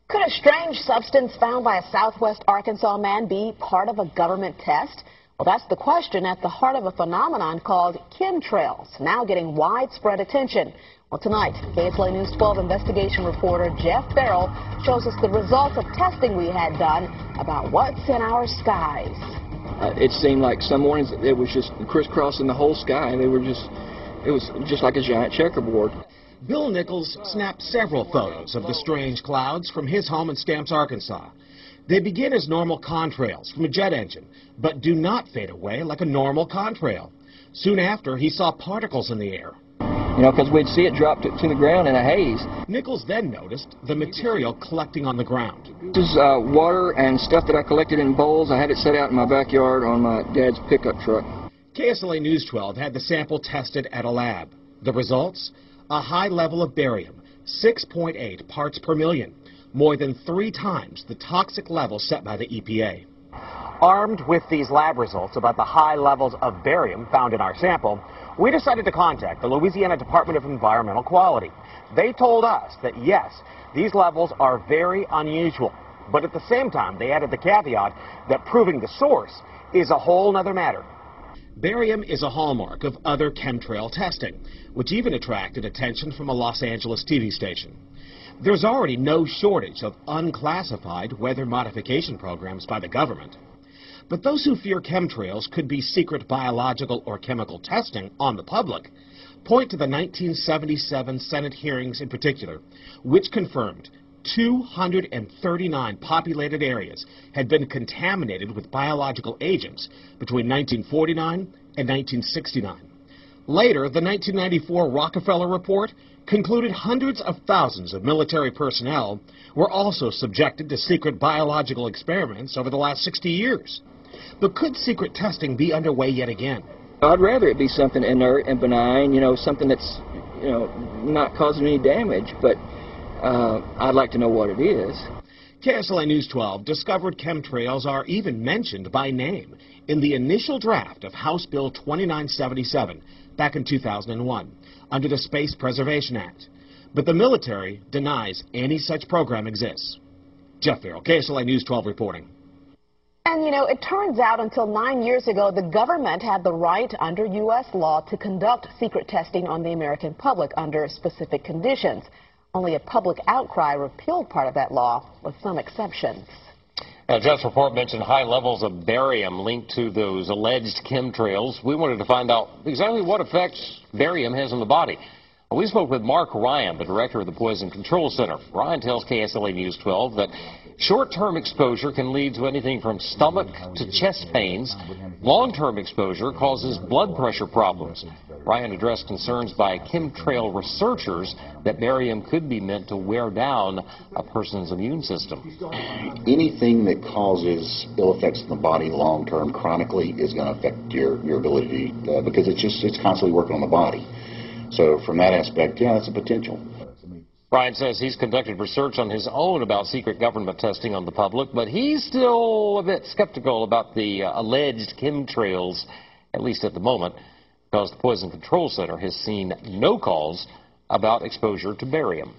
Could a strange substance found by a southwest Arkansas man be part of a government test? Well, that's the question at the heart of a phenomenon called chemtrails, now getting widespread attention. Well, tonight, KSLA News 12 investigation reporter Jeff Farrell shows us the results of testing we had done about what's in our skies. It seemed like some mornings it was just crisscrossing the whole sky. It was just like a giant checkerboard. Bill Nichols snapped several photos of the strange clouds from his home in Stamps, Arkansas. They begin as normal contrails from a jet engine, but do not fade away like a normal contrail. Soon after, he saw particles in the air. You know, because we'd see it drop to the ground in a haze. Nichols then noticed the material collecting on the ground. This is water and stuff that I collected in bowls. I had it set out in my backyard on my dad's pickup truck. KSLA News 12 had the sample tested at a lab. The results? A high level of barium, 6.8 parts per million, more than 3 times the toxic level set by the EPA. Armed with these lab results about the high levels of barium found in our sample, we decided to contact the Louisiana Department of Environmental Quality. They told us that, yes, these levels are very unusual, but at the same time, they added the caveat that proving the source is a whole nother matter. Barium is a hallmark of other chemtrail testing, which even attracted attention from a Los Angeles TV station. There's already no shortage of unclassified weather modification programs by the government. But those who fear chemtrails could be secret biological or chemical testing on the public point to the 1977 Senate hearings in particular, which confirmed 239 populated areas had been contaminated with biological agents between 1949 and 1969. Later, the 1994 Rockefeller Report concluded hundreds of thousands of military personnel were also subjected to secret biological experiments over the last 60 years. But could secret testing be underway yet again? I'd rather it be something inert and benign, you know, something that's, you know, not causing any damage, but I'd like to know what it is. KSLA News 12 discovered chemtrails are even mentioned by name in the initial draft of House Bill 2977 back in 2001 under the Space Preservation Act. But the military denies any such program exists. Jeff Farrell, KSLA News 12 reporting. And, you know, it turns out until 9 years ago, the government had the right under U.S. law to conduct secret testing on the American public under specific conditions. Only a public outcry repealed part of that law, with some exceptions. Now, Jeff's report mentioned high levels of barium linked to those alleged chemtrails. We wanted to find out exactly what effects barium has on the body. We spoke with Mark Ryan, the director of the Poison Control Center. Ryan tells KSLA News 12 that short-term exposure can lead to anything from stomach to chest pains. Long-term exposure causes blood pressure problems. Ryan addressed concerns by chemtrail researchers that barium could be meant to wear down a person's immune system. Anything that causes ill effects in the body long-term, chronically, is going to affect your ability because it's constantly working on the body. So from that aspect, yeah, that's a potential. Ryan says he's conducted research on his own about secret government testing on the public, but he's still a bit skeptical about the alleged chemtrails, at least at the moment, because the Poison Control Center has seen no calls about exposure to barium.